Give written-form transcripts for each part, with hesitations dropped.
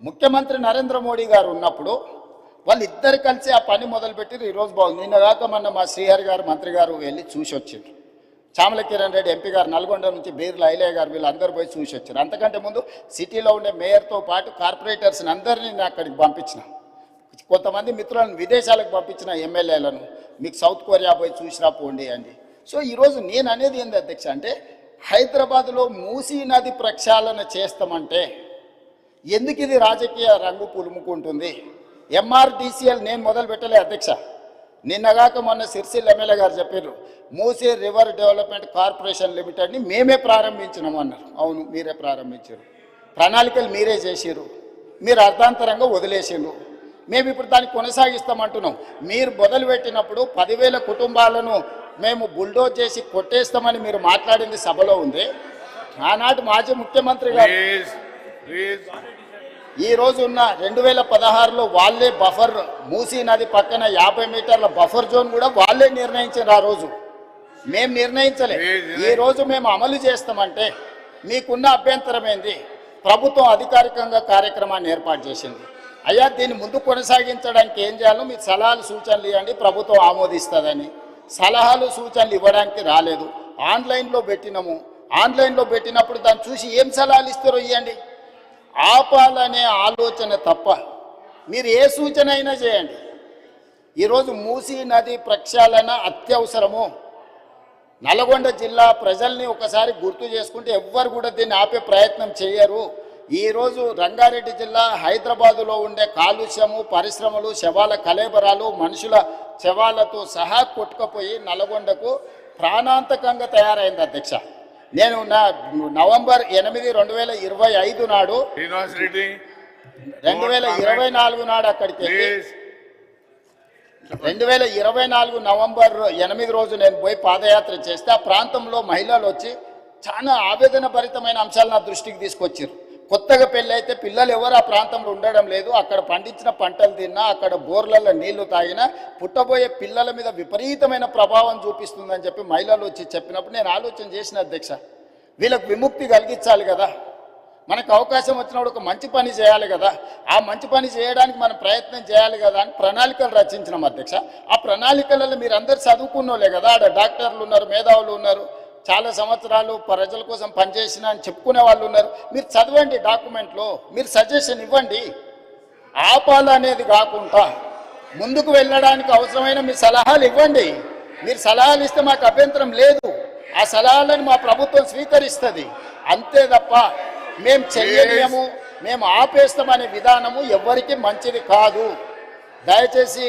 ముఖ్యమంత్రి నరేంద్ర మోడీ గారు ఉన్నప్పుడు వాళ్ళిద్దరు కలిసి ఆ పని మొదలుపెట్టి ఈరోజు బాగుంది. నిన్నగాక మొన్న మా శ్రీహరి గారు మంత్రి గారు వెళ్ళి చూసి వచ్చిండ్రు. చామల కిరణ్ రెడ్డి ఎంపీ గారు నల్గొండ నుంచి బీర్ల ఐలయ్య గారు వీళ్ళందరూ పోయి చూసి వచ్చారు. అంతకంటే ముందు సిటీలో ఉండే మేయర్తో పాటు కార్పొరేటర్స్ని అందరినీ నేను అక్కడికి పంపించిన, కొంతమంది మిత్రులను విదేశాలకు పంపించిన ఎమ్మెల్యేలను, మీకు సౌత్ కొరియా పోయి చూసిరా పోండి అండి. సో ఈరోజు నేను అనేది ఏంది అధ్యక్ష అంటే, హైదరాబాద్లో మూసీ నది ప్రక్షాళన చేస్తామంటే ఎందుకు ఇది రాజకీయ రంగు పులుముకుంటుంది? ఎంఆర్డీసీఎల్ నేను మొదలు పెట్టలే అధ్యక్ష. నిన్నగాక మొన్న సిరిసిల్ల ఎమ్మెల్యే గారు చెప్పారు, మూసీ రివర్ డెవలప్మెంట్ కార్పొరేషన్ లిమిటెడ్ని మేమే ప్రారంభించినాము అన్నారు. అవును, మీరే ప్రారంభించారు, ప్రణాళికలు మీరే చేసారు, మీరు అర్థాంతరంగా వదిలేసారు. మేము ఇప్పుడు దాన్ని కొనసాగిస్తామంటున్నాం. మీరు మొదలుపెట్టినప్పుడు 10,000 కుటుంబాలను మేము బుల్డోజ్ చేసి కొట్టేస్తామని మీరు మాట్లాడింది సభలో ఉంది. ఆనాటి మాజీ ముఖ్యమంత్రి గారు ఈ రోజు ఉన్న 2016లో వాళ్ళే బఫర్, మూసీ నది పక్కన 50 మీటర్ల బఫర్ జోన్ కూడా వాళ్ళే నిర్ణయించారు. ఆ రోజు మేము నిర్ణయించలే. ఈ రోజు మేము అమలు చేస్తామంటే మీకున్న అభ్యంతరం ఏంది? ప్రభుత్వం అధికారికంగా కార్యక్రమాన్ని ఏర్పాటు చేసింది. అయ్యా, దీన్ని ముందు కొనసాగించడానికి ఏం చేయాలో మీరు సలహాలు సూచనలు ఇవ్వండి, ప్రభుత్వం ఆమోదిస్తుందని. సలహాలు సూచనలు ఇవ్వడానికి రాలేదు. ఆన్లైన్లో పెట్టినాము. ఆన్లైన్లో పెట్టినప్పుడు దాన్ని చూసి ఏం సలహాలు ఇస్తారో ఇవ్వండి. ఆపాలనే ఆలోచన తప్ప మీరు ఏ సూచన అయినా చేయండి. ఈరోజు మూసీ నది ప్రక్షాళన అత్యవసరము. నల్గొండ జిల్లా ప్రజల్ని ఒకసారి గుర్తు చేసుకుంటే ఎవ్వరు కూడా దీన్ని ఆపే ప్రయత్నం చేయరు. ఈరోజు రంగారెడ్డి జిల్లా హైదరాబాదులో ఉండే కాలుష్యము, పరిశ్రమలు, శవాల కలేబరాలు, మనుషుల శవాలతో సహా కొట్టుకుపోయి నల్గొండకు ప్రాణాంతకంగా తయారైంది అధ్యక్ష. నేను నవంబర్ 8, 2025 నాడు 2024 నాడు అక్కడికి వెళ్ళి 2024 నవంబర్ 8 రోజు నేను పోయి పాదయాత్ర చేస్తే ఆ ప్రాంతంలో మహిళలు వచ్చి చాలా ఆవేదన భరితమైన అంశాలు నా దృష్టికి తీసుకొచ్చారు. కొత్తగా పెళ్ళి అయితే పిల్లలు ఎవరు ఆ ప్రాంతంలో ఉండడం లేదు, అక్కడ పండించిన పంటలు తిన్నా, అక్కడ బోర్లలో నీళ్లు తాగినా పుట్టబోయే పిల్లల మీద విపరీతమైన ప్రభావం చూపిస్తుందని చెప్పి మహిళలు వచ్చి చెప్పినప్పుడు నేను ఆలోచన చేసిన అధ్యక్ష, వీళ్ళకు విముక్తి కలిగించాలి కదా, మనకు అవకాశం వచ్చినప్పుడు ఒక మంచి పని చేయాలి కదా, ఆ మంచి పని చేయడానికి మనం ప్రయత్నం చేయాలి కదా అని ప్రణాళికలు రచించినాం అధ్యక్ష. ఆ ప్రణాళికలలో మీరు అందరు చదువుకున్నోలే కదా, ఆడ డాక్టర్లు ఉన్నారు, మేధావులు ఉన్నారు, చాలా సంవత్సరాలు ప్రజల కోసం పనిచేసిన అని చెప్పుకునే వాళ్ళు ఉన్నారు. మీరు చదవండి డాక్యుమెంట్లో, మీరు సజెషన్ ఇవ్వండి. ఆపాలనేది కాకుండా ముందుకు వెళ్ళడానికి అవసరమైన మీ సలహాలు ఇవ్వండి. మీరు సలహాలు ఇస్తే మాకు అభ్యంతరం లేదు, ఆ సలహాలను మా ప్రభుత్వం స్వీకరిస్తుంది. అంతే తప్ప మేము చెయ్యలేము, మేము ఆపేస్తామనే విధానము ఎవరికి మంచిది కాదు. దయచేసి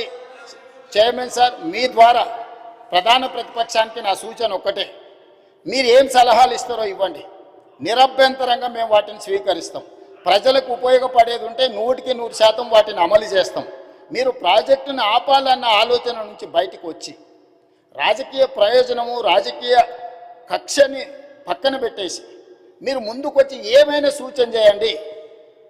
చైర్మన్ సార్, మీ ద్వారా ప్రధాన ప్రతిపక్షానికి నా సూచన ఒక్కటే, మీరు ఏం సలహాలు ఇస్తారో ఇవ్వండి, నిరభ్యంతరంగా మేము వాటిని స్వీకరిస్తాం. ప్రజలకు ఉపయోగపడేది ఉంటే 100% వాటిని అమలు చేస్తాం. మీరు ప్రాజెక్టును ఆపాలన్న ఆలోచన నుంచి బయటకు వచ్చి రాజకీయ ప్రయోజనము, రాజకీయ కక్షని పక్కన పెట్టేసి మీరు ముందుకొచ్చి ఏమైనా సూచన చేయండి.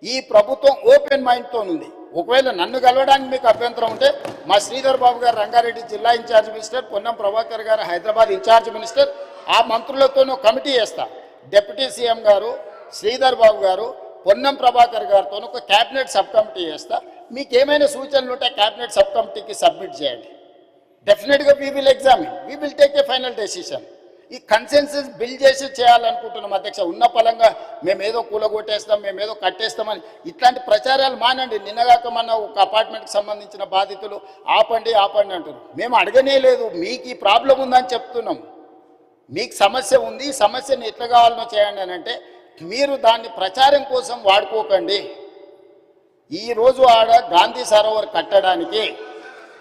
ఈ ప్రభుత్వం ఓపెన్ మైండ్తో ఉంది. ఒకవేళ నన్ను కలవడానికి మీకు అభ్యంతరం ఉంటే మా శ్రీధర్ బాబు గారు రంగారెడ్డి జిల్లా ఇన్ఛార్జ్ మినిస్టర్, పొన్నం ప్రభాకర్ గారు హైదరాబాద్ ఇన్ఛార్జ్ మినిస్టర్, ఆ మంత్రులతోనూ కమిటీ వేస్తా. డిప్యూటీ సీఎం గారు, శ్రీధర్ బాబు గారు, పొన్నం ప్రభాకర్ గారితో ఒక క్యాబినెట్ సబ్ కమిటీ వేస్తా. మీకు ఏమైనా సూచనలు ఉంటే క్యాబినెట్ సబ్ కమిటీకి సబ్మిట్ చేయండి. డెఫినెట్గా we will examine, we will take a final decision. ఈ కన్సెన్సస్ బిల్డ్ చేసి చేయాలనుకుంటున్నాం అధ్యక్ష. ఉన్న పలంగా మేమేదో కూలగొట్టేస్తాం, మేమేదో కట్టేస్తామని ఇట్లాంటి ప్రచారాలు మానండి. నిన్నగాక మన ఒక అపార్ట్మెంట్కి సంబంధించిన బాధితులు ఆపండి ఆపండి అంటారు. మేము అడగనే లేదు, మీకు ఈ ప్రాబ్లం ఉందని చెప్తున్నాం. మీకు సమస్య ఉంది, ఈ సమస్యను ఎట్లా కావాలనో చేయండి అని అంటే మీరు దాన్ని ప్రచారం కోసం వాడుకోకండి. ఈరోజు ఆడ గాంధీ సరోవర్ కట్టడానికి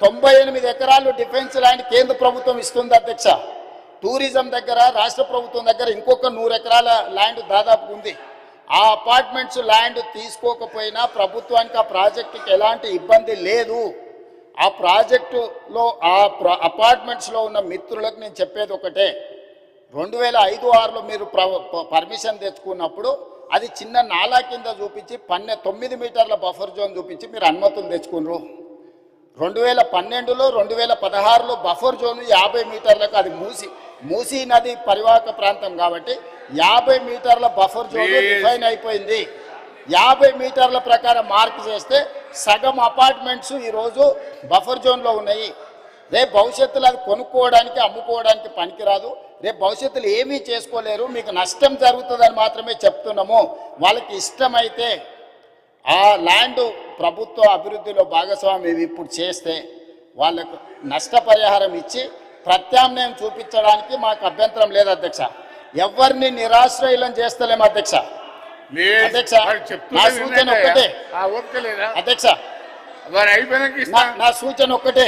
98 ఎకరాలు డిఫెన్స్ ల్యాండ్ కేంద్ర ప్రభుత్వం ఇస్తుంది అధ్యక్ష. టూరిజం దగ్గర రాష్ట్ర ప్రభుత్వం దగ్గర ఇంకొక 100 ఎకరాల ల్యాండ్ దాదాపు ఉంది. ఆ అపార్ట్మెంట్స్ ల్యాండ్ తీసుకోకపోయినా ప్రభుత్వానికి ఆ ప్రాజెక్టుకి ఎలాంటి ఇబ్బంది లేదు. ఆ ప్రాజెక్టులో అపార్ట్మెంట్స్లో ఉన్న మిత్రులకు నేను చెప్పేది ఒకటే, 2005-06లో మీరు పర్మిషన్ తెచ్చుకున్నప్పుడు అది చిన్న నాలా కింద చూపించి 9 మీటర్ల బఫర్ జోన్ చూపించి మీరు అనుమతులు తెచ్చుకున్నారు. 2012లో 2016లో బఫర్ జోన్ 50 మీటర్లకు, అది మూసీ నది పరివాహక ప్రాంతం కాబట్టి 50 మీటర్ల బఫర్ జోన్ డిఫైన్ అయిపోయింది. 50 మీటర్ల ప్రకారం మార్క్ చేస్తే సగం అపార్ట్మెంట్స్ ఈరోజు బఫర్ జోన్లో ఉన్నాయి. రేపు భవిష్యత్తులో అది కొనుక్కోవడానికి అమ్ముకోవడానికి పనికిరాదు. రేపు భవిష్యత్తులో ఏమీ చేసుకోలేరు, మీకు నష్టం జరుగుతుందని మాత్రమే చెప్తున్నాము. వాళ్ళకి ఇష్టమైతే ఆ ల్యాండ్ ప్రభుత్వ అభివృద్ధిలో భాగస్వామ్యం ఇప్పుడు చేస్తే వాళ్ళకు నష్టపరిహారం ఇచ్చి ప్రత్యామ్నాయం చూపించడానికి మాకు అభ్యంతరం లేదు అధ్యక్ష. ఎవరిని నిరాశ్రయులను చేస్తలేము అధ్యక్ష. అధ్యక్ష నా సూచన ఒక్కటే అధ్యక్ష, నా సూచన ఒక్కటే.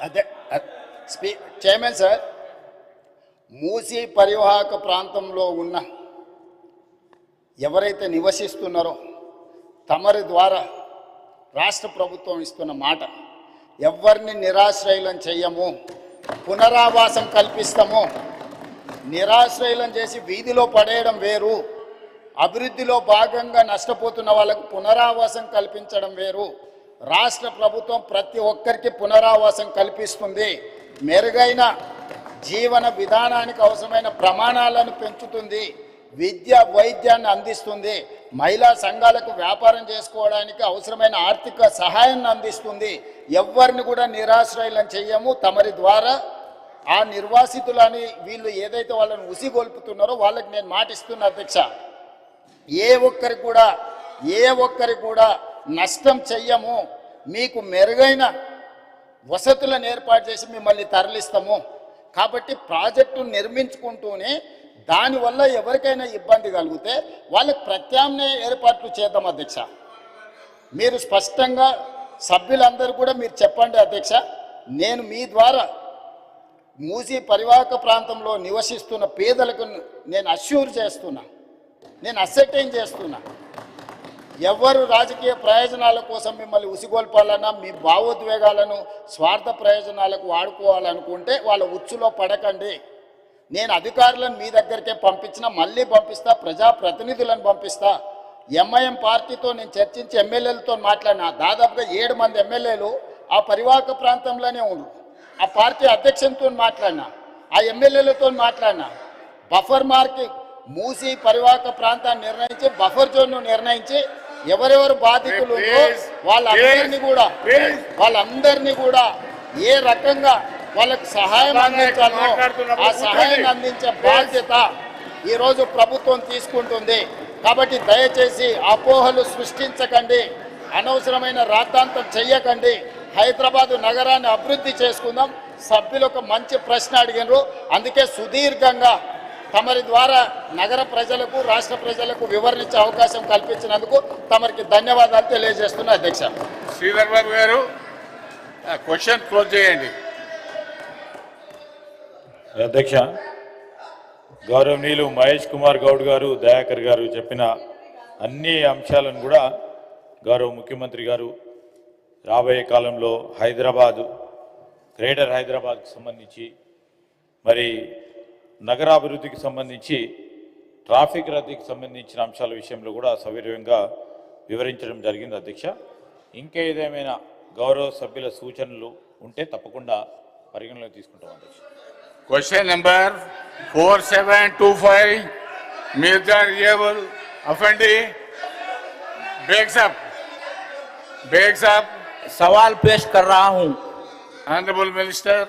అదే చైర్మన్ సార్, మూసీ పరివాహక ప్రాంతంలో ఉన్న ఎవరైతే నివసిస్తున్నారో తమరి ద్వారా రాష్ట్ర ప్రభుత్వం ఇస్తున్న మాట, ఎవరిని నిరాశ్రయులను చెయ్యము, పునరావాసం కల్పిస్తాము. నిరాశ్రయులను చేసి వీధిలో పడేయడం వేరు, అభివృద్ధిలో భాగంగా నష్టపోతున్న వాళ్ళకు పునరావాసం కల్పించడం వేరు. రాష్ట్ర ప్రభుత్వం ప్రతి ఒక్కరికి పునరావాసం కల్పిస్తుంది, మెరుగైన జీవన విధానానికి అవసరమైన ప్రమాణాలను పెంచుతుంది, విద్య వైద్యాన్ని అందిస్తుంది, మహిళా సంఘాలకు వ్యాపారం చేసుకోవడానికి అవసరమైన ఆర్థిక సహాయాన్ని అందిస్తుంది. ఎవరిని కూడా నిరాశ్రయులను చెయ్యము. తమరి ద్వారా ఆ నిర్వాసితులని వీళ్ళు ఏదైతే వాళ్ళని ఉసిగొల్పుతున్నారో వాళ్ళకి నేను మాటిస్తున్నా అధ్యక్ష, ఏ ఒక్కరికి కూడా నష్టం చెయ్యము. మీకు మెరుగైన వసతులను ఏర్పాటు చేసి మిమ్మల్ని తరలిస్తాము. కాబట్టి ప్రాజెక్టు నిర్మించుకుంటూనే దానివల్ల ఎవరికైనా ఇబ్బంది కలిగితే వాళ్ళకి ప్రత్యామ్నాయ ఏర్పాట్లు చేద్దాం అధ్యక్ష. మీరు స్పష్టంగా సభ్యులందరూ కూడా మీరు చెప్పండి అధ్యక్ష. నేను మీ ద్వారా మూసీ పరివాహక ప్రాంతంలో నివసిస్తున్న పేదలకు నేను అష్యూర్ చేస్తున్నా, నేను అసెటైన్ చేస్తున్నా, ఎవరు రాజకీయ ప్రయోజనాల కోసం మిమ్మల్ని ఉసిగొల్పాలన్నా మీ భావోద్వేగాలను స్వార్థ ప్రయోజనాలకు వాడుకోవాలనుకుంటే వాళ్ళ ఉచ్చులో పడకండి. నేను అధికారులను మీ దగ్గరికే పంపించినా మళ్ళీ పంపిస్తా, ప్రజాప్రతినిధులను పంపిస్తా. ఎంఐఎం పార్టీతో నేను చర్చించి ఎమ్మెల్యేలతో మాట్లాడినా, దాదాపుగా 7 మంది ఎమ్మెల్యేలు ఆ పరివాహక ప్రాంతంలోనే ఉన్నారు. ఆ పార్టీ అధ్యక్షునితో మాట్లాడినా, ఆ ఎమ్మెల్యేలతో మాట్లాడినా. బఫర్ మార్క్ మూసి పరివాహక ప్రాంతాన్ని నిర్ణయించి బఫర్ జోన్ను నిర్ణయించి ఎవరెవరు బాధితులు వాళ్ళందరినీ కూడా ఏ రకంగా వాళ్ళకు సహాయం అందించాలో ఆ సహాయాన్ని అందించే బాధ్యత ఈరోజు ప్రభుత్వం తీసుకుంటుంది. కాబట్టి దయచేసి అపోహలు సృష్టించకండి, అనవసరమైన రాద్ధాంతం చెయ్యకండి. హైదరాబాదు నగరాన్ని అభివృద్ధి చేసుకుందాం. సభ్యులు ఒక మంచి ప్రశ్న అడిగినారు, అందుకే సుదీర్ఘంగా తమరి ద్వారా నగర ప్రజలకు రాష్ట్ర ప్రజలకు వివరించే అవకాశం కల్పించినందుకు తమరికి ధన్యవాదాలు తెలియజేస్తున్నా అధ్యక్ష. శ్రీధర్ బాబు గారు క్వశ్చన్ క్లోజ్ చేయండి. అధ్యక్ష, గౌరవనీయులు మహేష్ కుమార్ గౌడ్ గారు, దయాకర్ గారు చెప్పిన అన్ని అంశాలను కూడా గౌరవ ముఖ్యమంత్రి గారు రాబోయే కాలంలో గ్రేటర్ హైదరాబాద్కి సంబంధించి మరి నగరాభివృద్ధికి సంబంధించి ట్రాఫిక్ రద్దీకి సంబంధించిన అంశాల విషయంలో కూడా సవివరంగా వివరించడం జరిగింది అధ్యక్ష. ఇంకేదేమైనా గౌరవ సభ్యుల సూచనలు ఉంటే తప్పకుండా పరిగణలోకి తీసుకుంటాం అధ్యక్ష. Question number 4725 Mirza Riable Afandi bags up सवाल पेश कर रहा हूं. Honourable minister.